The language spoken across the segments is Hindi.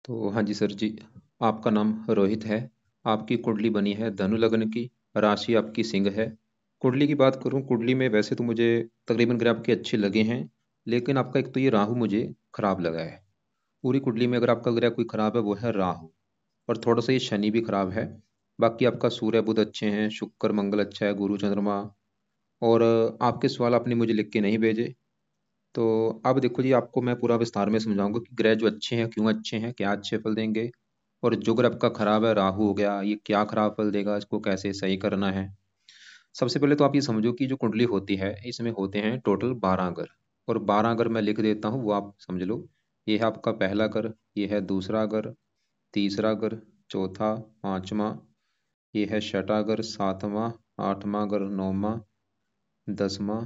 तो हाँ जी सर जी, आपका नाम रोहित है। आपकी कुंडली बनी है धनु लग्न की। राशि आपकी सिंह है। कुंडली की बात करूं, कुंडली में वैसे तो मुझे तकरीबन ग्रह आपके अच्छे लगे हैं, लेकिन आपका एक तो ये राहु मुझे खराब लगा है। पूरी कुंडली में अगर आपका ग्रह कोई खराब है वो है राहु। और थोड़ा सा ये शनि भी खराब है। बाकी आपका सूर्य बुध अच्छे हैं, शुक्र मंगल अच्छा है, गुरु चंद्रमा। और आपके सवाल आपने मुझे लिख के नहीं भेजे। तो अब देखो जी, आपको मैं पूरा विस्तार में समझाऊंगा कि ग्रह जो अच्छे हैं क्यों अच्छे हैं, क्या अच्छे फल देंगे। और जो ग्रह आपका खराब है, राहु हो गया, ये क्या खराब फल देगा, इसको कैसे सही करना है। सबसे पहले तो आप ये समझो कि जो कुंडली होती है इसमें होते हैं टोटल 12 घर। और 12 घर मैं लिख देता हूँ, वो आप समझ लो। ये है आपका पहला घर, ये है दूसरा घर, तीसरा घर, चौथा, पांचवा, ये है छठा घर, सातवां, आठवां घर, नौवां, 10वां,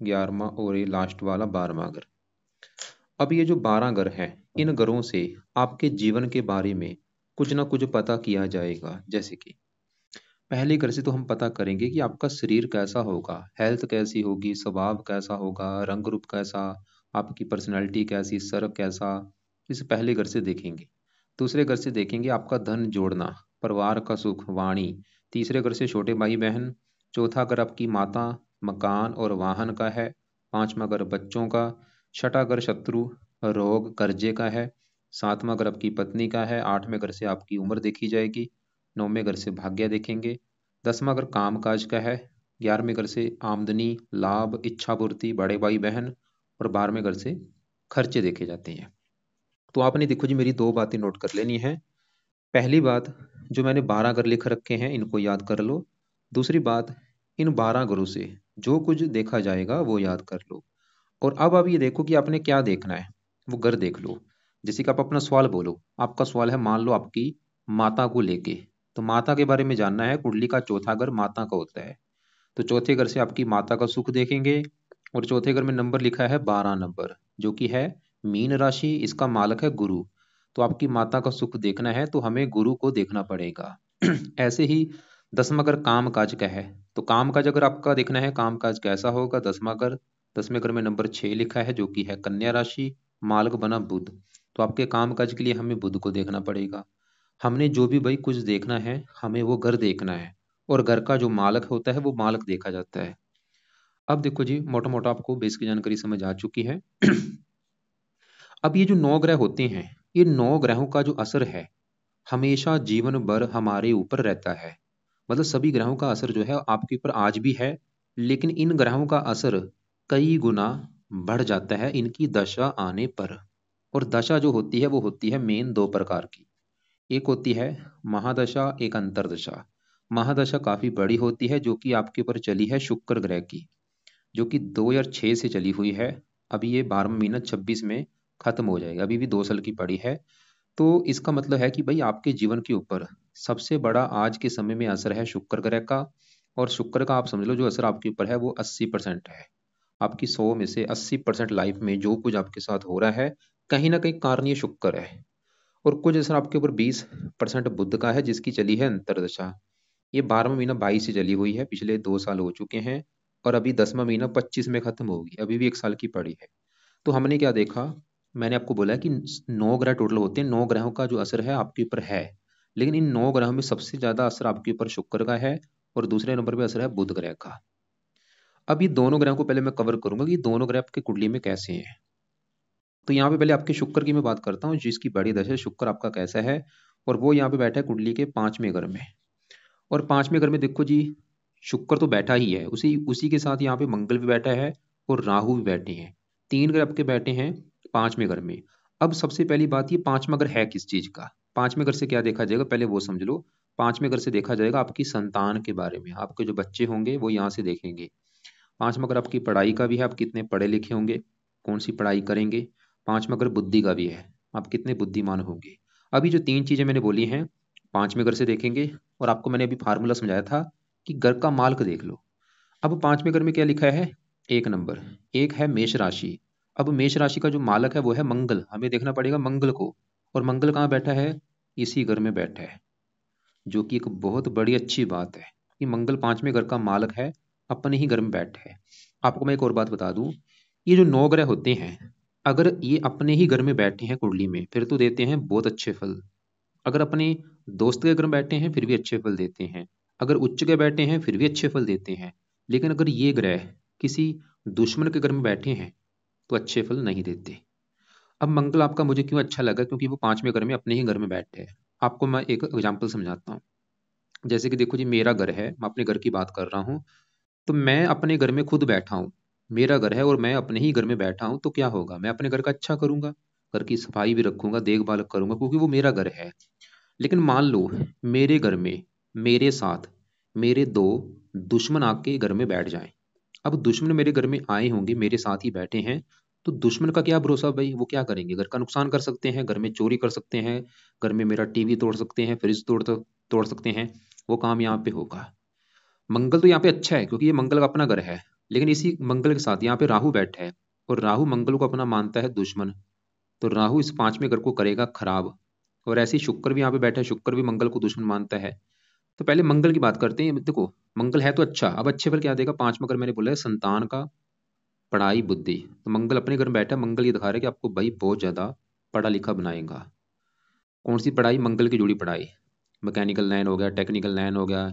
11वां और ये लास्ट वाला 12वां घर। अब ये जो 12 घर हैं, इन घरों से आपके जीवन के बारे में कुछ ना कुछ पता किया जाएगा। जैसे कि पहले घर से तो हम पता करेंगे कि आपका शरीर कैसा होगा, हेल्थ कैसी होगी, स्वभाव कैसा होगा, रंग रूप कैसा, आपकी पर्सनैलिटी कैसी, सर कैसा। इस पहले घर से देखेंगे। दूसरे घर से देखेंगे आपका धन जोड़ना, परिवार का सुख, वाणी। तीसरे घर से छोटे भाई बहन। चौथा घर आपकी माता, मकान और वाहन का है। पांचवा घर बच्चों का। छठा घर शत्रु, रोग, कर्जे का है। सातवां घर आपकी पत्नी का है। आठवें घर से आपकी उम्र देखी जाएगी। नौवें घर से भाग्य देखेंगे। 10वां घर काम काज का है। 11वें घर से आमदनी, लाभ, इच्छा पूर्ति, बड़े भाई बहन। और 12वें घर से खर्चे देखे जाते हैं। तो आपने देखो जी, मेरी दो बातें नोट कर लेनी है। पहली बात, जो मैंने 12 घर लिख रखे हैं इनको याद कर लो। दूसरी बात, इन 12 घरों से जो कुछ देखा जाएगा वो याद कर लो। और अब आप ये देखो कि आपने क्या देखना है, वो घर देख लो। जैसे कि आप अपना सवाल बोलो। आपका सवाल है, मान लो आपकी माता को लेके। तो माता के बारे में जानना है, कुंडली का चौथा घर माता का होता है। तो चौथे घर से आपकी माता का सुख देखेंगे। और चौथे घर में नंबर लिखा है 12 नंबर, जो कि है मीन राशि, इसका मालक है गुरु। तो आपकी माता का सुख देखना है तो हमें गुरु को देखना पड़ेगा। ऐसे ही 10वां घर काम काज का है। तो काम काज अगर आपका देखना है काम काज कैसा होगा, 10वां घर। 10वें घर में नंबर 6 लिखा है, जो कि है कन्या राशि, मालक बना बुध। तो आपके काम काज के लिए हमें बुध को देखना पड़ेगा। हमने जो भी भाई कुछ देखना है, हमें वो घर देखना है। और घर का जो मालक होता है वो मालक देखा जाता है। अब देखो जी, मोटा मोटा आपको बेसिक जानकारी समझ आ चुकी है। अब ये जो 9 ग्रह होते हैं, ये 9 ग्रहों का जो असर है हमेशा जीवन भर हमारे ऊपर रहता है। मतलब सभी ग्रहों का असर जो है आपके ऊपर आज भी है, लेकिन इन ग्रहों का असर कई गुना बढ़ जाता है इनकी दशा आने पर। और दशा जो होती है वो होती है मेन दो प्रकार की। एक होती है महादशा, एक अंतरदशा। महादशा काफी बड़ी होती है, जो कि आपके ऊपर चली है शुक्र ग्रह की, जो कि 2006 से चली हुई है। अभी ये 12वां महीना 26 में खत्म हो जाएगा, अभी भी 2 साल की पड़ी है। तो इसका मतलब है कि भाई आपके जीवन के ऊपर सबसे बड़ा आज के समय में असर है शुक्र ग्रह का। और शुक्र का आप समझ लो जो असर आपके ऊपर है वो 80% है। आपकी 100 में से 80% लाइफ में जो कुछ आपके साथ हो रहा है, कहीं ना कहीं कारण ये शुक्र है। और कुछ असर आपके ऊपर 20% बुध का है, जिसकी चली है अंतरदशा। ये 12वां महीना 22 से चली हुई है, पिछले 2 साल हो चुके हैं। और अभी 10वां महीना 25 में खत्म होगी, अभी भी 1 साल की पड़ी है। तो हमने क्या देखा, मैंने आपको बोला कि 9 ग्रह टोटल होते हैं, 9 ग्रहों का जो असर है आपके ऊपर है। लेकिन इन 9 ग्रहों में सबसे ज्यादा असर आपके ऊपर शुक्र का है। और दूसरे नंबर पे असर है बुध ग्रह का। अब ये दोनों ग्रहों को पहले मैं कवर करूंगा कि ये दोनों ग्रह आपकी कुंडली में कैसे हैं। तो यहाँ पे पहले आपके शुक्र की मैं बात करता हूँ, जिसकी बड़ी दशा है शुक्र आपका कैसा है। और वो यहाँ पे बैठा है कुंडली के 5वें घर में। और 5वें घर में देखो जी, शुक्र तो बैठा ही है, उसी उसी के साथ यहाँ पे मंगल भी बैठा है और राहु भी बैठे हैं। 3 ग्रह आपके बैठे हैं 5वें घर में। अब सबसे पहली बात, ये 5वां घर है किस चीज का। 5वें घर से क्या देखा जाएगा पहले वो समझ लो। 5वें घर से देखा जाएगा आपकी संतान के बारे में, आपके जो बच्चे होंगे वो यहाँ से देखेंगे। 5वां घर आपकी पढ़ाई का भी है, आप कितने पढ़े लिखे होंगे, कौन सी पढ़ाई करेंगे। 5वां घर बुद्धि का भी है, आप कितने बुद्धिमान होंगे। अभी जो तीन चीजें मैंने बोली हैं 5वें घर से देखेंगे। और आपको मैंने अभी फार्मूला समझाया था कि घर का माल्क देख लो। अब 5वें घर में क्या लिखा है, 1 नंबर। एक है मेष राशि। अब मेष राशि का जो मालक है वो है मंगल, हमें देखना पड़ेगा मंगल को। और मंगल कहाँ बैठा है, इसी घर में बैठा है, जो कि एक बहुत बड़ी अच्छी बात है कि मंगल 5वें घर का मालक है, अपने ही घर में बैठा है। आपको मैं एक और बात बता दूं, ये जो 9 ग्रह होते हैं, अगर ये अपने ही घर में बैठे हैं कुंडली में, फिर तो देते हैं बहुत अच्छे फल। अगर अपने दोस्त के घर में बैठे हैं फिर भी अच्छे फल देते हैं। अगर उच्च के बैठे हैं फिर भी अच्छे फल देते हैं। लेकिन अगर ये ग्रह किसी दुश्मन के घर में बैठे हैं तो अच्छे फल नहीं देते। अब मंगल आपका मुझे क्यों अच्छा लगा, क्योंकि वो पांचवें घर में अपने ही घर में बैठे हैं। आपको मैं एक एग्जाम्पल समझाता हूँ। जैसे कि देखो जी, मेरा घर है, मैं अपने घर की बात कर रहा हूँ। तो मैं अपने घर में खुद बैठा हूँ, मेरा घर है और मैं अपने ही घर में बैठा हूँ, तो क्या होगा, मैं अपने घर का अच्छा करूंगा, घर की सफाई भी रखूंगा, देखभाल करूंगा, क्योंकि वो मेरा घर है। लेकिन मान लो मेरे घर में मेरे साथ मेरे दो दुश्मन आके घर में बैठ जाएं। अब दुश्मन मेरे घर में आए होंगे, मेरे साथ ही बैठे हैं, तो दुश्मन का क्या भरोसा भाई, वो क्या करेंगे, घर का नुकसान कर सकते हैं, घर में चोरी कर सकते हैं, घर में मेरा टीवी तोड़ सकते हैं, फ्रिज तोड़ सकते हैं। वो काम यहाँ पे होगा। मंगल तो यहाँ पे अच्छा है क्योंकि ये मंगल का अपना घर है। लेकिन इसी मंगल के साथ यहाँ पे राहु बैठा है, और राहु मंगल को अपना मानता है दुश्मन। तो राहु इस पांचवें घर को करेगा खराब। और ऐसे ही शुक्र भी यहाँ पे बैठा है, शुक्र भी मंगल को दुश्मन मानता है। तो पहले मंगल की बात करते हैं। देखो, मंगल है तो अच्छा, अब अच्छे फल क्या देगा, पांचवा घर मैंने बोला है संतान का, पढ़ाई, बुद्धि। तो मंगल अपने घर में बैठा है, मंगल ये दिखा रहा है कि आपको भाई बहुत ज्यादा पढ़ा लिखा बनाएगा। कौन सी पढ़ाई, मंगल की जुड़ी पढ़ाई, मैकेनिकल लाइन हो गया, टेक्निकल लाइन हो गया।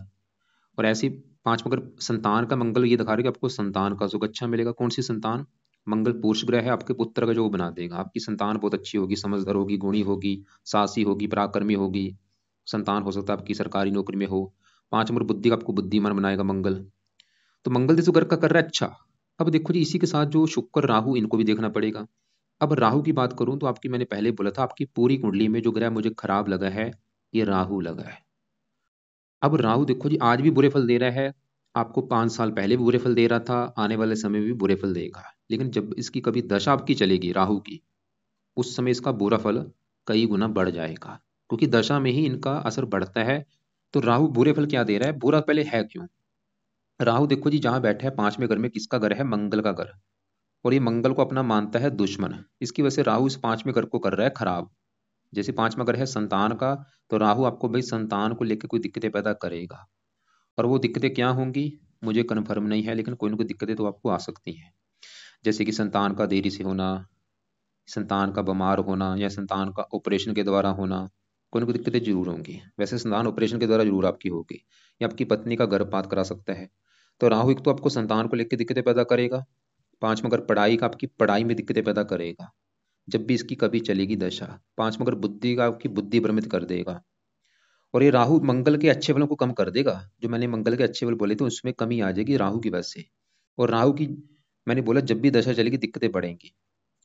और ऐसी पांच, मगर संतान का मंगल ये दिखा रहा है कि आपको संतान का सुख अच्छा मिलेगा। कौन सी संतान, मंगल पुरुष ग्रह है, आपके पुत्र का जो बना देगा। आपकी संतान बहुत अच्छी होगी, समझदार होगी, गुणी होगी, साहसी होगी, पराक्रमी होगी। संतान हो सकता है आपकी सरकारी नौकरी में हो। पांच नंबर बुद्धि का, आपको बुद्धिमान बनाएगा मंगल। तो मंगल जिस घर का कर रहा है अच्छा। अब देखो जी, इसी के साथ जो शुक्र राहु, इनको भी देखना पड़ेगा। अब राहु की बात करूं तो आपकी, मैंने पहले बोला था, आपकी पूरी कुंडली में जो ग्रह मुझे खराब लगा है, ये राहु लगा है। अब राहु देखो जी, आज भी बुरे फल दे रहा है, आपको 5 साल पहले भी बुरे फल दे रहा था, आने वाले समय में भी बुरे फल देगा। लेकिन जब इसकी कभी दशा आपकी चलेगी राहु की, उस समय इसका बुरा फल कई गुना बढ़ जाएगा, क्योंकि दशा में ही इनका असर बढ़ता है। तो राहु बुरे फल क्या दे रहा है, बुरा पहले है क्यों। राहु देखो जी, जहां बैठा है पांचवें घर में, किसका घर है, मंगल का घर। और ये मंगल को अपना मानता है दुश्मन। इसकी वजह से राहु इस पांचवें घर को कर रहा है खराब। जैसे पांचवा घर है संतान का, तो राहु आपको भाई संतान को लेकर कोई दिक्कतें पैदा करेगा। और वो दिक्कतें क्या होंगी, मुझे कन्फर्म नहीं है, लेकिन कोई ना कोई दिक्कतें तो आपको आ सकती हैं। जैसे कि संतान का देरी से होना, संतान का बीमार होना, या संतान का ऑपरेशन के द्वारा होना। कोई ना कोई दिक्कतें जरूर होंगी। वैसे संतान ऑपरेशन के द्वारा जरूर आपकी होगी, या आपकी पत्नी का गर्भपात करा सकता है। तो राहु एक तो आपको संतान को लेकर दिक्कतें पैदा करेगा। पांच मगर पढ़ाई का, आपकी पढ़ाई में दिक्कतें पैदा करेगा जब भी इसकी कभी चलेगी दशा। पांच मगर बुद्धि का, आपकी बुद्धि भ्रमित कर देगा। और ये राहु मंगल के अच्छे फलों को कम कर देगा। जो मैंने मंगल के अच्छे फल बोले थे उसमें कमी आ जाएगी राहु की वजह से। और राहु की, मैंने बोला जब भी दशा चलेगी दिक्कतें बढ़ेंगी।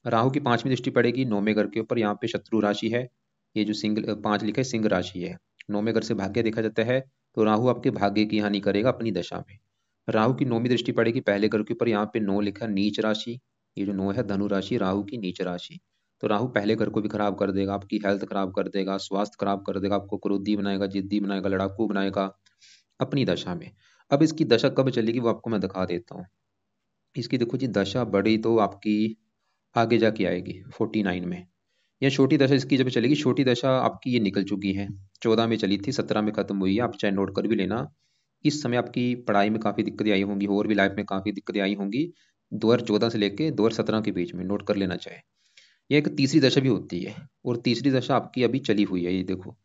राहु की पांचवी दृष्टि पड़ेगी नौवें घर के ऊपर, यहाँ पे शत्रु राशि है। ये जो सिंह पांच लिखा है, सिंह राशि है। नौवें घर से भाग्य देखा जाता है। तो राहु आपके भाग्य की हानि करेगा अपनी दशा में। राहु की नौवीं दृष्टि पड़ेगी पहले घर के ऊपर, यहाँ पे नौ लिखा है, नीच राशि। ये जो नौ है धनु राशि, राहु की नीच राशि। तो राहु पहले घर को भी खराब कर देगा, आपकी हेल्थ खराब कर देगा, स्वास्थ्य खराब कर देगा, आपको क्रोधी बनाएगा, जिद्दी बनाएगा, लड़ाकू बनाएगा अपनी दशा में। अब इसकी दशा कब चलेगी वो आपको मैं दिखा देता हूँ। इसकी देखो जी, दशा बड़ी तो आपकी आगे जाके आएगी 49 में। यह छोटी दशा इसकी जब चलेगी, छोटी दशा आपकी ये निकल चुकी है, 14 में चली थी, 17 में खत्म हुई है, आप चाहे नोट कर भी लेना। इस समय आपकी पढ़ाई में काफी दिक्कतें आई होंगी, और भी लाइफ में काफी दिक्कतें आई होंगी, 2014 से लेके 2017 के बीच में, नोट कर लेना चाहे। यह एक तीसरी दशा भी होती है, और तीसरी दशा आपकी अभी चली हुई है। ये देखो,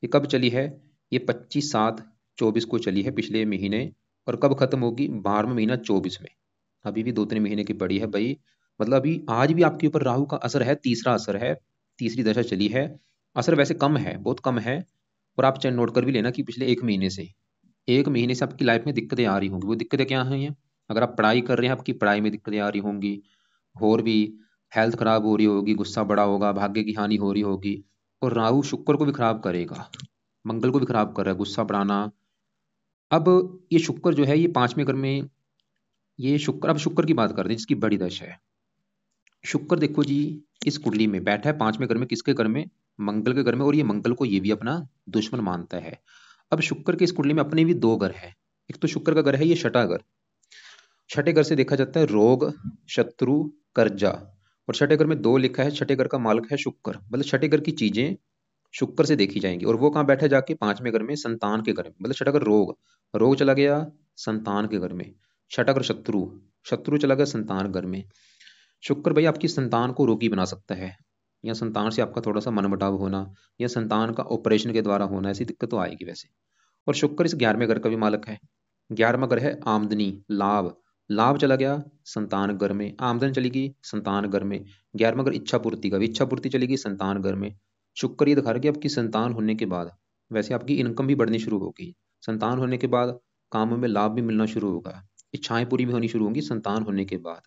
ये कब चली है, ये 25/7/24 को चली है, पिछले महीने। और कब खत्म होगी, 12वां महीना 24 में। अभी भी 2-3 महीने की पड़ी है भाई। मतलब अभी आज भी आपके ऊपर राहु का असर है, तीसरा असर है, तीसरी दशा चली है। असर वैसे कम है, बहुत कम है। और आप चाहे नोट कर भी लेना कि पिछले 1 महीने से आपकी लाइफ में दिक्कतें आ रही होंगी। वो दिक्कतें क्या हैं, ये अगर आप पढ़ाई कर रहे हैं, आपकी पढ़ाई में दिक्कतें आ रही होंगी, और भी हेल्थ खराब हो रही होगी, गुस्सा बड़ा होगा, भाग्य की हानि हो रही होगी। और राहु शुक्र को भी खराब करेगा, मंगल को भी खराब कर रहा है, गुस्सा बढ़ाना। अब ये शुक्र जो है, ये पांचवें घर में, ये शुक्र, अब शुक्र की बात करते हैं जिसकी बड़ी दशा है। शुक्र देखो जी, इस कुंडली में बैठा है पांचवें घर में, किसके घर में, मंगल के घर में। और ये मंगल को ये भी अपना दुश्मन मानता है। अब शुक्र के इस कुंडली में अपने भी दो घर है। एक तो शुक्र का घर है ये छठा घर। छठे घर से देखा जाता है रोग, शत्रु, कर्जा। और छठे घर में दो लिखा है, छठे घर का मालिक है शुक्र, मतलब छठे घर की चीजें शुक्र से देखी जाएंगी। और वो कहाँ बैठा है, जाके पांचवें घर में, संतान के घर में। मतलब छठा घर रोग, रोग चला गया संतान के घर में। छठा घर शत्रु, शत्रु चला गया संतान घर में। शुक्र भाई आपकी संतान को रोगी बना सकता है, या संतान से आपका थोड़ा सा मनमुटाव होना, या संतान का ऑपरेशन के द्वारा होना, ऐसी दिक्कत तो आएगी वैसे। और शुक्र इस 11वें घर का भी मालक है। 11वां घर है आमदनी, लाभ। लाभ चला गया संतान घर में, आमदन चलेगी संतान घर में। 11वां घर इच्छा पूर्ति का भी, इच्छा पूर्ति चलेगी संतान घर में। शुक्र ये दिखा रहा है कि आपकी संतान होने के बाद वैसे आपकी इनकम भी बढ़नी शुरू होगी। संतान होने के बाद कामों में लाभ भी मिलना शुरू होगा, इच्छाएं पूरी भी होनी शुरू होंगी संतान होने के बाद।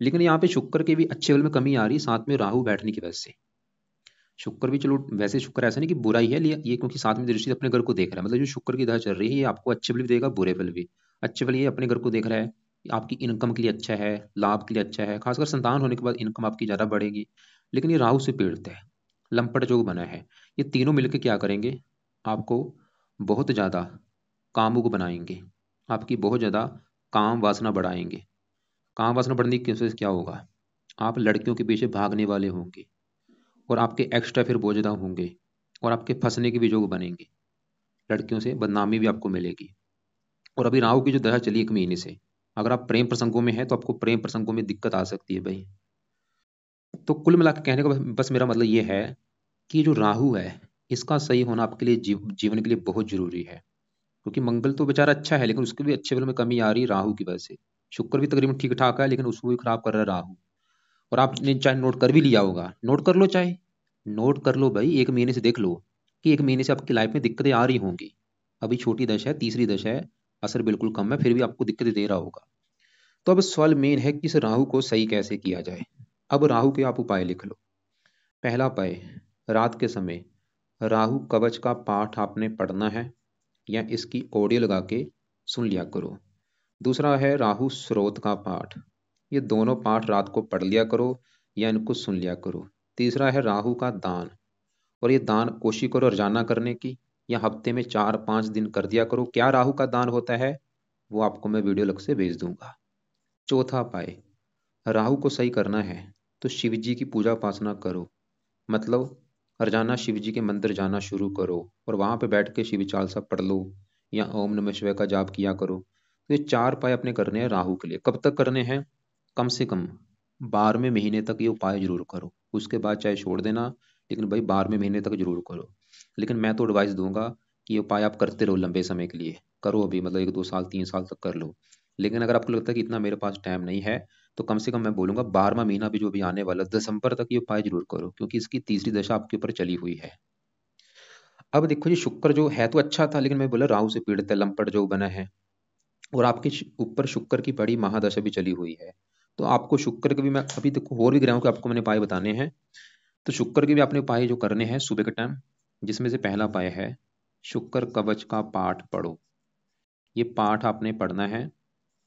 लेकिन यहाँ पे शुक्र के भी अच्छे बल में कमी आ रही, साथ में राहु बैठने की वजह से। शुक्र भी चलो वैसे शुक्र ऐसा नहीं कि बुरा ही है, ये क्योंकि साथ में दृष्टि अपने घर को देख रहा है, मतलब जो शुक्र की दशा चल रही है ये आपको अच्छे बल भी देगा बुरे बल भी। अच्छे बल ये अपने घर को देख रहा है, आपकी इनकम के लिए अच्छा है, लाभ के लिए अच्छा है, खासकर संतान होने के बाद इनकम आपकी ज्यादा बढ़ेगी। लेकिन ये राहु से पीड़ित है, लंपट जो बना है। ये तीनों मिलकर क्या करेंगे, आपको बहुत ज्यादा कामुक बनाएंगे, आपकी बहुत ज्यादा काम वासना बढ़ाएंगे। काम वासना बढ़ने की वजह से क्या होगा, आप लड़कियों के पीछे भागने वाले होंगे, और आपके एक्स्ट्रा फिर बोझदा होंगे, और आपके फंसने के भी योग बनेंगे, लड़कियों से बदनामी भी आपको मिलेगी। और अभी राहु की जो दशा चली 1 महीने से, अगर आप प्रेम प्रसंगों में हैं तो आपको प्रेम प्रसंगों में दिक्कत आ सकती है भाई। तो कुल मिलाकर कहने का बस मेरा मतलब ये है कि जो राहु है इसका सही होना आपके लिए जीवन के लिए बहुत जरूरी है। क्योंकि मंगल तो बेचारा अच्छा है, लेकिन उसके भी अच्छे बल में कमी आ रही है राहु की वजह से। शुक्र भी तकरीबन ठीक ठाक है, लेकिन उसको भी खराब कर रहा है राहु। और आपने चाहे नोट कर भी लिया होगा, नोट कर लो, चाहे नोट कर लो भाई, 1 महीने से देख लो कि 1 महीने से आपकी लाइफ में दिक्कतें आ रही होंगी। अभी छोटी दशा है, तीसरी दशा है, असर बिल्कुल कम है, फिर भी आपको दिक्कतें दे रहा होगा। तो अब सवाल मेन है कि इस राहु को सही कैसे किया जाए। अब राहु के आप उपाय लिख लो। पहला उपाय, रात के समय राहु कवच का पाठ आपने पढ़ना है, या इसकी ऑडियो लगा के सुन लिया करो। दूसरा है राहु स्रोत का पाठ, ये दोनों पाठ रात को पढ़ लिया करो या इनको सुन लिया करो। तीसरा है राहु का दान, और ये दान कोशिश करो रोजाना करने की, या हफ्ते में 4-5 दिन कर दिया करो। क्या राहु का दान होता है वो आपको मैं वीडियो लग से भेज दूंगा। चौथा उपाय, राहु को सही करना है तो शिव जी की पूजा उपासना करो, मतलब रोजाना शिव जी के मंदिर जाना शुरू करो, और वहां पे बैठ के शिव चालीसा पढ़ लो, या ओम नमः शिवाय का जाप किया करो। तो ये 4 उपाय अपने करने हैं राहु के लिए। कब तक करने हैं, कम से कम 12वें महीने तक ये उपाय जरूर करो। उसके बाद चाहे छोड़ देना, लेकिन भाई 12वें महीने तक जरूर करो। लेकिन मैं तो एडवाइस दूंगा कि ये उपाय आप करते रहो लंबे समय के लिए, करो अभी, मतलब 1-2 साल 3 साल तक कर लो। लेकिन अगर आपको लगता है कि इतना मेरे पास टाइम नहीं है, तो कम से कम मैं बोलूंगा 12वां महीना भी जो भी आने वाला दिसंबर तक ये उपाय जरूर करो, क्योंकि इसकी तीसरी दशा आपके ऊपर चली हुई है। अब देखो जी, शुक्र जो है तो अच्छा था, लेकिन मैं बोला राहु से पीड़ित है, लंपट जो बना है। और आपके ऊपर शुक्र की बड़ी महादशा भी चली हुई है। तो आपको शुक्र के भी, मैं अभी देखो और भी ग्रहों के आपको मैंने उपाय बताने हैं। तो शुक्र के भी आपने उपाय जो करने हैं सुबह के टाइम, जिसमें से पहला उपाय है शुक्र कवच का पाठ पढ़ो। ये पाठ आपने पढ़ना है,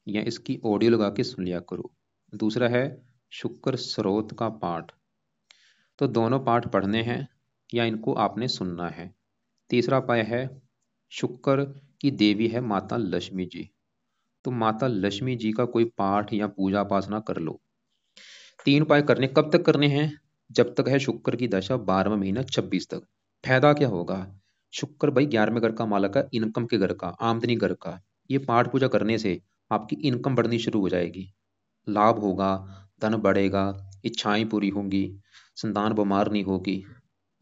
या इसकी ऑडियो लगा के सुन लिया करो। दूसरा है शुक्र स्रोत का पाठ, तो दोनों पाठ पढ़ने हैं या इनको आपने सुनना है। तीसरा उपाय है शुक्र की देवी है माता लक्ष्मी जी, तो माता लक्ष्मी जी का कोई पाठ या पूजा उपासना कर लो। 3 उपाय करने, कब तक करने हैं, जब तक है शुक्र की दशा 12वां महीना 26 तक। फायदा क्या होगा, शुक्र भाई 11वें घर का मालक है, इनकम के घर का, आमदनी घर का। ये पाठ पूजा करने से आपकी इनकम बढ़नी शुरू हो जाएगी, लाभ होगा, धन बढ़ेगा, इच्छाएं पूरी होंगी, संतान बीमार नहीं होगी।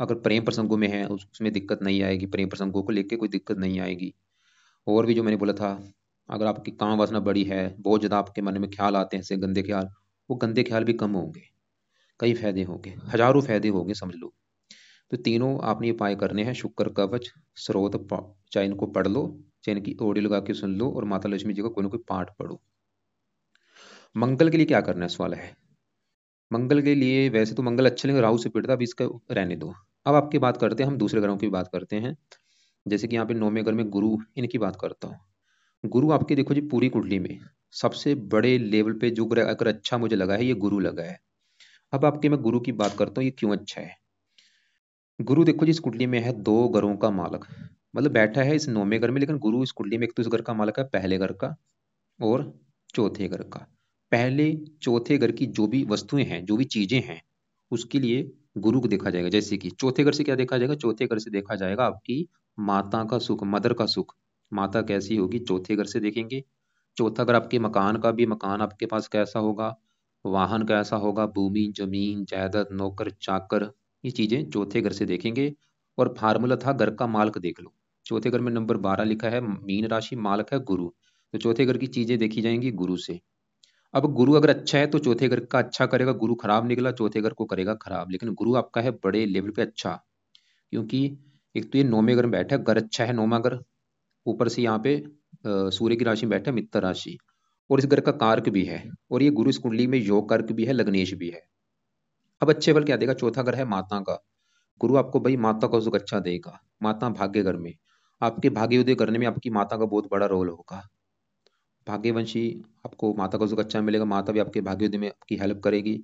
अगर प्रेम प्रसंगों में है उसमें दिक्कत नहीं आएगी, प्रेम प्रसंगों को लेके कोई दिक्कत नहीं आएगी। और भी जो मैंने बोला था, अगर आपकी काम वासना बड़ी है, बहुत ज्यादा आपके मन में ख्याल आते हैं ऐसे गंदे ख्याल, वो गंदे ख्याल भी कम होंगे। कई फायदे होंगे, हजारों फायदे होंगे समझ लो। तो तीनों आपने उपाय करने हैं, शुक्र कवच स्रोत चाहे इनको पढ़ लो, चाहे इनकी ऑडियो लगा के सुन लो, और माता लक्ष्मी जी का कोई ना कोई पाठ पढ़ो। मंगल के लिए क्या करना है सवाल है। मंगल के लिए वैसे तो मंगल अच्छे, लेकिन राहु से पीड़ित है, अभी इसका रहने दो। अब आपकी बात करते हैं, हम दूसरे ग्रहों की बात करते हैं। जैसे कि यहाँ पे 9वें घर में गुरु, इनकी बात करता हूँ। गुरु आपके देखो जी पूरी कुंडली में सबसे बड़े लेवल पे जो ग्रह अगर अच्छा मुझे लगा है, ये गुरु लगा है। अब आपके मैं गुरु की बात करता हूँ, ये क्यों अच्छा है। गुरु देखो जी इस कुंडली में है 2 घरों का मालक, मतलब बैठा है इस 9वें घर में, लेकिन गुरु इस कुंडली में एक तो इस घर का मालक है पहले घर का, और चौथे घर का। पहले चौथे घर की जो भी वस्तुएं हैं, जो भी चीजें हैं, उसके लिए गुरु को देखा जाएगा। जैसे कि चौथे घर से क्या देखा जाएगा, चौथे घर से देखा जाएगा आपकी माता का सुख, मदर का सुख। माता कैसी होगी, चौथे घर से देखेंगे। चौथा घर आपके मकान का भी, मकान आपके पास कैसा होगा, वाहन कैसा होगा, भूमि, जमीन, जायदाद, नौकर, चाकर, ये चीजें चौथे घर से देखेंगे। और फार्मूला था घर का मालक देख लो। चौथे घर में नंबर 12 लिखा है, मीन राशि, मालक है गुरु। तो चौथे घर की चीजें देखी जाएंगी गुरु से। अब गुरु अगर अच्छा है तो चौथे घर का अच्छा करेगा, गुरु खराब निकला चौथे घर को करेगा खराब। लेकिन गुरु आपका है बड़े लेवल पे अच्छा, क्योंकि एक तो ये नौवें घर में बैठा है, घर अच्छा है नौवां घर। ऊपर से यहाँ पे सूर्य की राशि में बैठा है मित्र राशि, और इस घर का कारक भी है। और ये गुरु इस कुंडली में योग कारक भी है, लग्नेश भी है। अब अच्छे फल क्या देगा, चौथा घर है माता का। गुरु आपको भाई माता का सुख अच्छा देगा। माता भाग्य घर में, आपके भाग्य उदय करने में आपकी माता का बहुत बड़ा रोल होगा। भाग्यवंशी, आपको माता का सुख अच्छा मिलेगा, माता भी आपके भाग्योदय में आपकी हेल्प करेगी।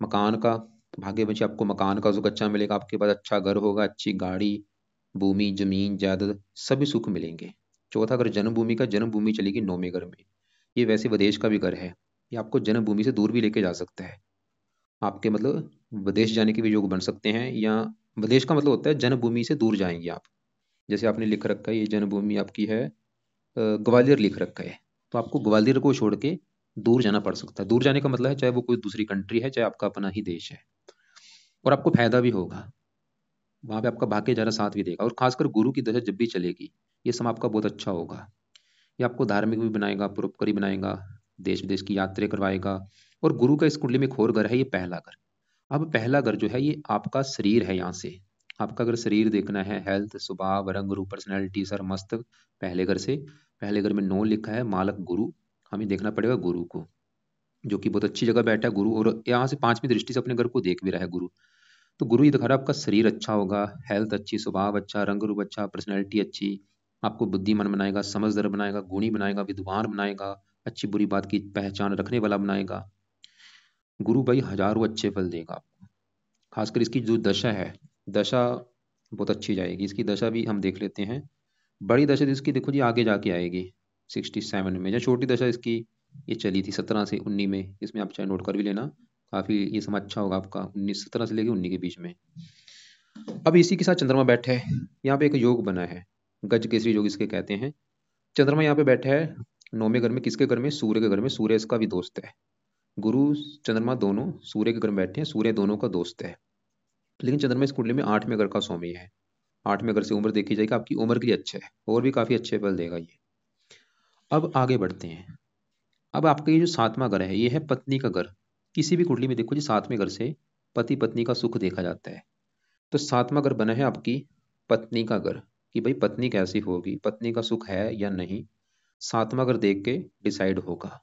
मकान का, भाग्यवंशी आपको मकान का सुख अच्छा मिलेगा, आपके पास अच्छा घर होगा, अच्छी गाड़ी, भूमि, जमीन, जायदाद, सभी सुख मिलेंगे। चौथा घर जन्मभूमि का, जन्मभूमि चलेगी नौवें घर में। ये वैसे विदेश का भी घर है, ये आपको जन्मभूमि से दूर भी लेके जा सकता है। आपके मतलब विदेश जाने के भी योग बन सकते हैं, या विदेश का मतलब होता है जन्मभूमि से दूर जाएंगे आप। जैसे आपने लिख रखा है ये जन्मभूमि आपकी है ग्वालियर लिख रखा है, तो आपको ग्वालियर को छोड़ के दूर जाना पड़ सकता है। दूर जाने का मतलब है चाहे वो कोई दूसरी कंट्री है, चाहे आपका अपना ही देश है। और आपको फायदा भी होगा, वहां पे आपका भाग्य जरा साथ भी देगा। और खासकर गुरु की दशा जब भी चलेगी, ये समय आपका बहुत अच्छा होगा। ये आपको धार्मिक भी बनाएगा, परोपकारी बनाएगा, देश विदेश की यात्रा करवाएगा। और गुरु का इस कुंडली में एक और घर है, ये पहला घर। अब पहला घर जो है ये आपका शरीर है। यहाँ से आपका अगर शरीर देखना है, हेल्थ, स्वभाव, रंग रूप, पर्सनैलिटी, सर मस्तक, पहले घर से, पहले घर में 9 लिखा है, मालक गुरु। हमें देखना पड़ेगा गुरु को, जो कि बहुत अच्छी जगह बैठा है गुरु, और यहाँ से 5वीं दृष्टि से अपने घर को देख भी रहा है गुरु। तो गुरु ये दिखा रहा है आपका शरीर अच्छा होगा, हेल्थ अच्छी, स्वभाव अच्छा, रंग रूप अच्छा, पर्सनैलिटी अच्छी, आपको बुद्धिमान बनाएगा, समझदार बनाएगा, गुणी बनाएगा, विद्वान बनाएगा, अच्छी बुरी बात की पहचान रखने वाला बनाएगा। गुरु भाई हजारों अच्छे फल देगा आपको। खासकर इसकी जो दशा है, दशा बहुत अच्छी जाएगी। इसकी दशा भी हम देख लेते हैं। बड़ी दशा तो इसकी देखो जी आगे जाके आएगी 67 में। या छोटी दशा इसकी ये चली थी 17 से 19 में, इसमें आप चाहे नोट कर भी लेना। काफी ये समय अच्छा होगा आपका 19, 17 से लेके 19 के बीच में। अब इसी के साथ चंद्रमा बैठा है, यहाँ पे एक योग बना है, गज केसरी योग इसके कहते हैं। चंद्रमा यहाँ पे बैठा है नौवें घर में, किसके घर में, सूर्य के घर में। सूर्य इसका भी दोस्त है। गुरु चंद्रमा दोनों सूर्य के घर में बैठे हैं, सूर्य दोनों का दोस्त है। लेकिन चंद्रमा इस कुंडली में 8वें घर का स्वामी है। 8वें घर से उम्र देखी जाएगी, आपकी उम्र के लिए अच्छा है, और भी काफी अच्छे फल देगा ये। अब आगे बढ़ते हैं। अब आपका ये जो 7वां घर है, ये है पत्नी का घर। किसी भी कुंडली में देखो जी 7वें घर से पति पत्नी का सुख देखा जाता है। तो 7वां घर बना है आपकी पत्नी का घर, कि भाई पत्नी कैसी होगी, पत्नी का सुख है या नहीं, 7वां घर देख के डिसाइड होगा।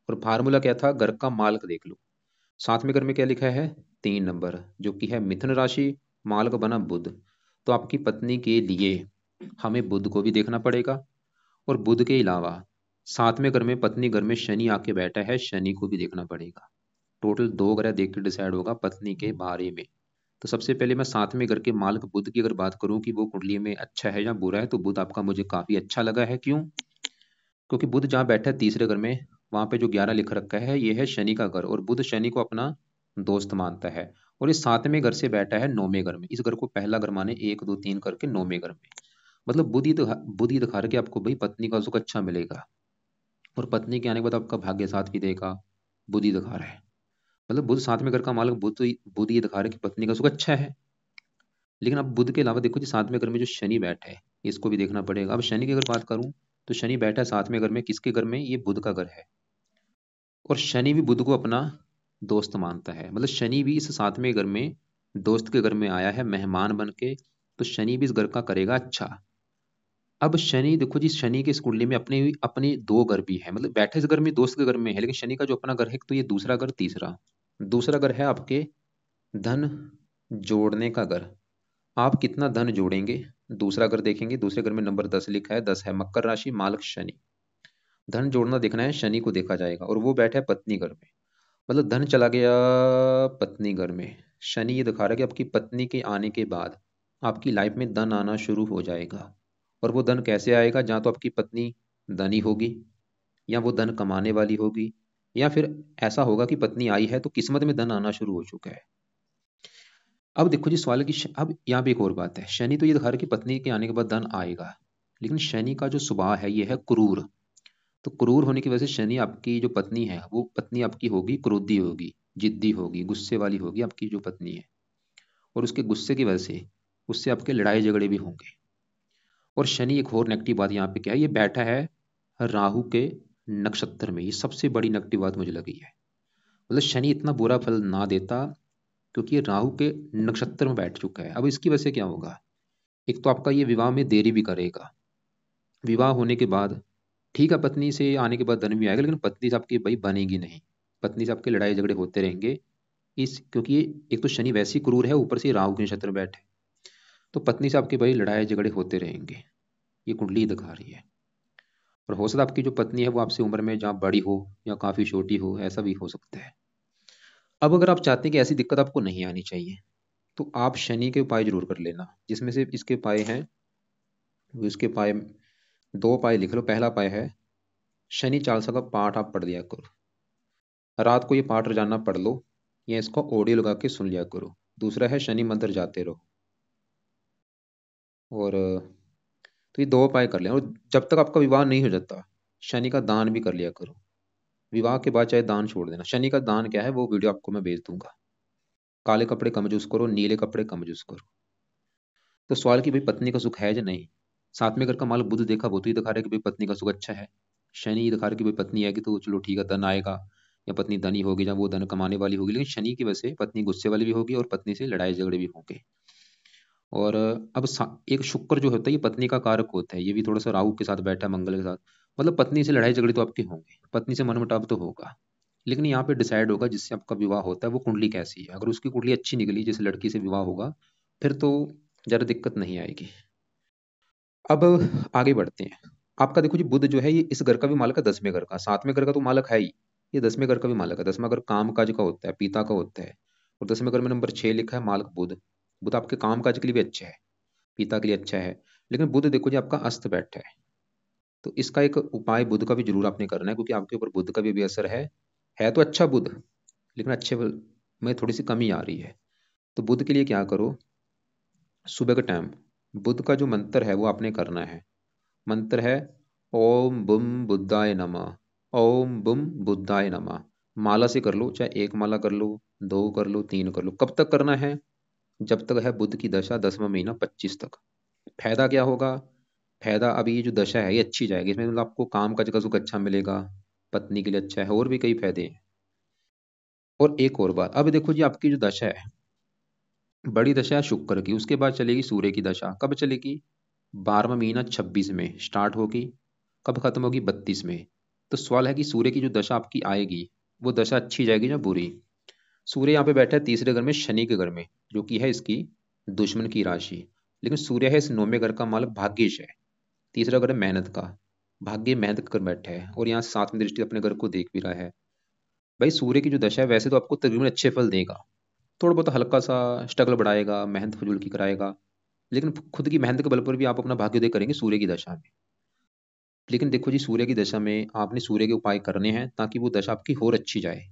और फार्मूला क्या था, घर का मालक देख लो। 7वें घर में क्या लिखा है, 3 नंबर, जो कि है मिथुन राशि, मालक बना बुध। तो आपकी पत्नी के लिए हमें बुध को भी देखना पड़ेगा। और बुध के अलावा 7वें घर में पत्नी घर में शनि आके बैठा है, शनि को भी देखना पड़ेगा। टोटल 2 ग्रह देख के डिसाइड होगा पत्नी के बारे में। तो सबसे पहले मैं 7वें घर के मालक बुध की अगर बात करूं कि वो कुंडली में अच्छा है या बुरा है, तो बुध आपका मुझे काफी अच्छा लगा है। क्यों? क्योंकि बुध जहाँ बैठा है तीसरे घर में, वहां पे जो 11 लिख रखा है ये है शनि का घर, और बुध शनि को अपना दोस्त मानता है। और इस 7वें घर से बैठा है 9वें घर में। इस घर को पहला घर माने, 1 2 3 करके 9वें घर में। मतलब बुध ही दिखा रहा है कि आपको भाई पत्नी का सुख अच्छा मिलेगा, और पत्नी के आने के बाद आपका भाग्य साथ भी देगा। बुध ही दिखा रहा है, मतलब बुध 7वें घर का मालिक बुध ये दिखा रहा है कि पत्नी का सुख अच्छा है। लेकिन अब बुध के अलावा देखो जी 7वें घर में जो शनि बैठा है, इसको भी देखना पड़ेगा। अब शनि की अगर बात करूं, तो शनि बैठा है 7वें घर में, किसके घर में, ये बुध का घर है। और शनि भी बुध को अपना दोस्त मानता है, मतलब शनि भी इस 7वें घर में दोस्त के घर में आया है मेहमान बन के। तो शनि भी इस घर का करेगा अच्छा। अब शनि देखो जी, शनि के इस कुंडली में अपने अपने 2 घर भी है, मतलब बैठे इस घर में दोस्त के घर में है, लेकिन शनि का जो अपना घर है, तो ये दूसरा घर, तीसरा दूसरा घर है आपके धन जोड़ने का घर। आप कितना धन जोड़ेंगे, दूसरा घर देखेंगे। दूसरे घर में नंबर 10 लिखा है, 10 है मकर राशि, मालक शनि। धन जोड़ना देखना है, शनि को देखा जाएगा, और वो बैठा है पत्नी घर में। मतलब धन चला गया पत्नी घर में। शनि ये दिखा रहा है कि आपकी पत्नी के आने के बाद आपकी लाइफ में धन आना शुरू हो जाएगा। और वो धन कैसे आएगा, जहाँ तो आपकी पत्नी धनी होगी, या वो धन कमाने वाली होगी, या फिर ऐसा होगा कि पत्नी आई है तो किस्मत में धन आना शुरू हो चुका है। अब देखो जी सवाल है कि अब यहाँ पे एक और बात है, शनि तो ये दिखा रहा है कि पत्नी के आने के बाद धन आएगा, लेकिन शनि का जो स्वभाव है ये है क्रूर। तो क्रूर होने की वजह से शनि, आपकी जो पत्नी है वो पत्नी आपकी होगी क्रोधी होगी, जिद्दी होगी, गुस्से वाली होगी आपकी जो पत्नी है। और उसके गुस्से की वजह से उससे आपके लड़ाई झगड़े भी होंगे। और शनि, एक और नेगेटिव बात यहाँ पे क्या है, ये बैठा है राहु के नक्षत्र में। ये सबसे बड़ी नेगेटिव बात मुझे लगी है। मतलब शनि इतना बुरा फल ना देता, क्योंकि ये राहु के नक्षत्र में बैठ चुका है। अब इसकी वजह से क्या होगा, एक तो आपका ये विवाह में देरी भी करेगा। विवाह होने के बाद ठीक है, पत्नी से आने के बाद धन भी आएगा, लेकिन पत्नी से आपकी भाई बनेगी नहीं। पत्नी से आपके लड़ाई झगड़े होते रहेंगे। इस क्योंकि ये एक तो शनि वैसे ही क्रूर है, ऊपर से राहु के नक्षत्र में बैठे, तो पत्नी से आपके भाई लड़ाई झगड़े होते रहेंगे। ये कुंडली दिखा रही है। और हो सकता है आपकी जो पत्नी है वो आपसे उम्र में जहाँ बड़ी हो या काफ़ी छोटी हो, ऐसा भी हो सकता है। अब अगर आप चाहते हैं कि ऐसी दिक्कत आपको नहीं आनी चाहिए, तो आप शनि के उपाय जरूर कर लेना। जिसमें से इसके उपाय हैं, वो इसके उपाय, दो उपाय लिख लो। पहला उपाय है, शनि चालीसा का पाठ आप पढ़ लिया करो। रात को ये पाठ रोजाना पढ़ लो, या इसको ऑडियो लगा के सुन लिया करो। दूसरा है, शनि मंदिर जाते रहो। और तो ये दो उपाय कर लें। और जब तक आपका विवाह नहीं हो जाता, शनि का दान भी कर लिया करो। विवाह के बाद चाहे दान छोड़ देना। शनि का दान क्या है, वो वीडियो आपको मैं भेज दूंगा। काले कपड़े कम यूज करो, नीले कपड़े कम यूज करो। तो सवाल कि भाई पत्नी का सुख है या नहीं, साथ में घर का मालिक बुध देखा, वो तो ये दिखा रहा है कि भाई पत्नी का सुख अच्छा है। शनि ये दिखा रहा है कि भाई पत्नी आएगी तो चलो ठीक है, धन आएगा, या पत्नी धनी होगी, जब वो धन कमाने वाली होगी। लेकिन शनि की वजह से पत्नी गुस्से वाली भी होगी, और पत्नी से लड़ाई झगड़े भी होंगे। और अब एक शुक्र जो होता है ये पत्नी का कारक होता है, ये भी थोड़ा सा राहु के साथ बैठा है, मंगल के साथ। मतलब पत्नी से लड़ाई झगड़े तो आपके होंगे, पत्नी से मनमुटाव तो होगा। लेकिन यहाँ पे डिसाइड होगा जिससे आपका विवाह होता है वो कुंडली कैसी है। अगर उसकी कुंडली अच्छी निकली, जिस लड़की से विवाह होगा, फिर तो ज़्यादा दिक्कत नहीं आएगी। अब आगे बढ़ते हैं। आपका देखो जी, बुध जो है ये इस घर का भी मालिक है, 10वें घर का। 7वें घर का तो मालिक है ही, ये 10वें घर का भी मालिक है। 10वां घर काम काज का होता है, पिता का होता है। और 10वें घर में नंबर 6 लिखा है, मालिक बुध। बुध आपके काम काज के लिए भी अच्छा है, पिता के लिए अच्छा है। लेकिन बुध देखो जी आपका अस्त बैठा है, तो इसका एक उपाय बुध का भी जरूर आपने करना है, क्योंकि आपके ऊपर बुध का भी असर है तो अच्छा बुध, लेकिन अच्छे में थोड़ी सी कमी आ रही है। तो बुध के लिए क्या करो, सुबह के टाइम बुध का जो मंत्र है वो आपने करना है। मंत्र है, ओम बुम बुद्धाय नमः, ओम बुम बुद्धाय नमः। माला से कर लो, चाहे एक माला कर लो, दो कर लो, तीन कर लो। कब तक करना है, जब तक है बुध की दशा, 10वां महीना 25 तक। फायदा क्या होगा, फायदा अभी ये जो दशा है ये अच्छी जाएगी, इसमें मतलब आपको काम काज का सुख अच्छा मिलेगा, पत्नी के लिए अच्छा है, और भी कई फायदे हैं। और एक और बात, अब देखो जी आपकी जो दशा है, बड़ी दशा है शुक्र की, उसके बाद चलेगी सूर्य की दशा। कब चलेगी, 12वां महीना 26 में स्टार्ट होगी, कब खत्म होगी, 32 में। तो सवाल है कि सूर्य की जो दशा आपकी आएगी, वो दशा अच्छी जाएगी या बुरी। सूर्य यहाँ पे बैठा है तीसरे घर में, शनि के घर में, जो कि है इसकी दुश्मन की राशि। लेकिन सूर्य है इस 9वें घर का मालिक, भाग्येश है। तीसरा घर है मेहनत का, भाग्य मेहनत कर बैठा है, और यहाँ 7वीं दृष्टि अपने घर को देख भी रहा है। भाई सूर्य की जो दशा है वैसे तो आपको तकरीबन अच्छे फल देगा, थोड़ा बहुत हल्का सा स्ट्रगल बढ़ाएगा, मेहनत फजूल की कराएगा, लेकिन खुद की मेहनत के बल पर भी आप अपना भाग्योदय करेंगे सूर्य की दशा में। लेकिन देखो जी, सूर्य की दशा में आपने सूर्य के उपाय करने हैं ताकि वो दशा आपकी और अच्छी जाए।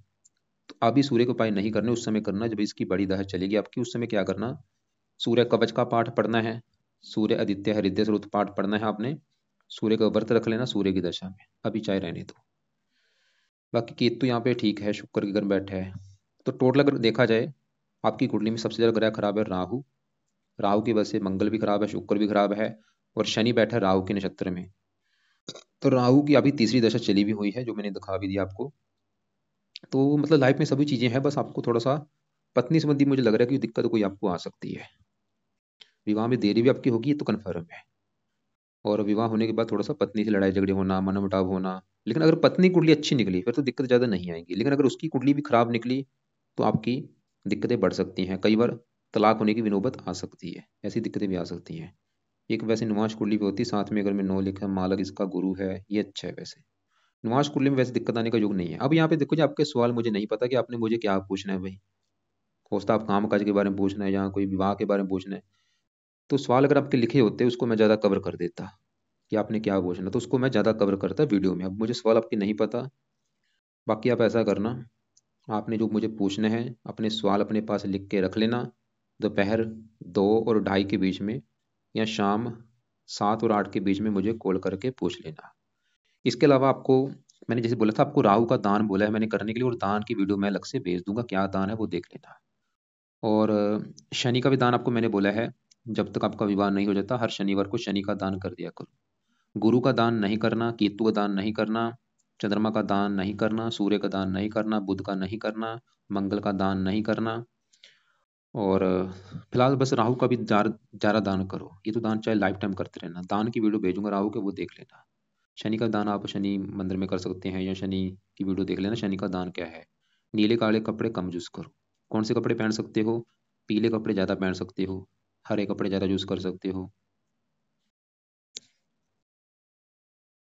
तो अभी सूर्य के उपाय नहीं करने, उस समय करना जब इसकी बड़ी दशा चलेगी आपकी। उस समय क्या करना, सूर्य कवच का पाठ पढ़ना है, सूर्य आदित्य हृदय स्रोत पाठ पढ़ना है आपने। सूर्य का व्रत रख लेना सूर्य की दशा में, अभी चाहे रहने दो। बाकी केतु यहाँ पे ठीक है, शुक्र के घर में बैठा है। तो टोटल अगर देखा जाए, आपकी कुंडली में सबसे ज्यादा ग्रह खराब है राहु। राहु की वजह से मंगल भी खराब है, शुक्र भी खराब है, और शनि बैठा है राहु के नक्षत्र में। तो राहु की अभी तीसरी दशा चली भी हुई है, जो मैंने दिखा भी दिया आपको। तो मतलब लाइफ में सभी चीजें हैं, बस आपको थोड़ा सा पत्नी संबंधी मुझे लग रहा है कि दिक्कत कोई आपको आ सकती है। विवाह में देरी भी आपकी होगी, ये तो कन्फर्म है। और विवाह होने के बाद थोड़ा सा पत्नी से लड़ाई झगड़े होना, मनमुटाव होना। लेकिन अगर पत्नी कुंडली अच्छी निकली फिर तो दिक्कत ज्यादा नहीं आएगी, लेकिन अगर उसकी कुंडली भी खराब निकली तो आपकी दिक्कतें बढ़ सकती हैं। कई बार तलाक होने की भी नौबत आ सकती है, ऐसी दिक्कतें भी आ सकती हैं। एक वैसे नुमाश कुंडली भी होती है, साथ में अगर में नौ लिखा है, मालक इसका गुरु है, ये अच्छा है। वैसे नुमाश कुंडली में वैसे दिक्कत आने का योग नहीं है। अब यहाँ पे देखो जी, आपके सवाल मुझे नहीं पता कि आपने मुझे क्या पूछना है भाई। हो सकता है आप काम काज के बारे में पूछना है, या कोई विवाह के बारे में पूछना है। तो सवाल अगर आपके लिखे होते उसको मैं ज़्यादा कवर कर देता कि आपने क्या पूछना, तो उसको मैं ज़्यादा कवर करता वीडियो में। अब मुझे सवाल आपके नहीं पता। बाकी आप ऐसा करना, आपने जो मुझे पूछना है अपने सवाल अपने पास लिख के रख लेना। दोपहर 2 और 2:30 के बीच में, या शाम 7 और 8 के बीच में मुझे कॉल करके पूछ लेना। इसके अलावा आपको मैंने जैसे बोला था आपको राहु का दान बोला है मैंने करने के लिए, और दान की वीडियो मैं अलग से भेज दूंगा, क्या दान है वो देख लेना। और शनि का भी दान आपको मैंने बोला है, जब तक आपका विवाह नहीं हो जाता हर शनिवार को शनि का दान कर दिया करो। गुरु का दान नहीं करना, केतु का दान नहीं करना, चंद्रमा का दान नहीं करना, सूर्य का दान नहीं करना, बुध का नहीं करना, मंगल का दान नहीं करना। और फिलहाल बस राहु का भी ज़्यादा दान करो, ये तो दान चाहे लाइफ टाइम करते रहना। दान की वीडियो भेजूंगा राहु के, वो देख लेना। शनि का दान आप शनि मंदिर में कर सकते हैं, या शनि की वीडियो देख लेना शनि का दान क्या है। नीले काले कपड़े कम यूज़ करो। कौन से कपड़े पहन सकते हो? पीले कपड़े ज़्यादा पहन सकते हो, हरे कपड़े ज़्यादा यूज़ कर सकते हो,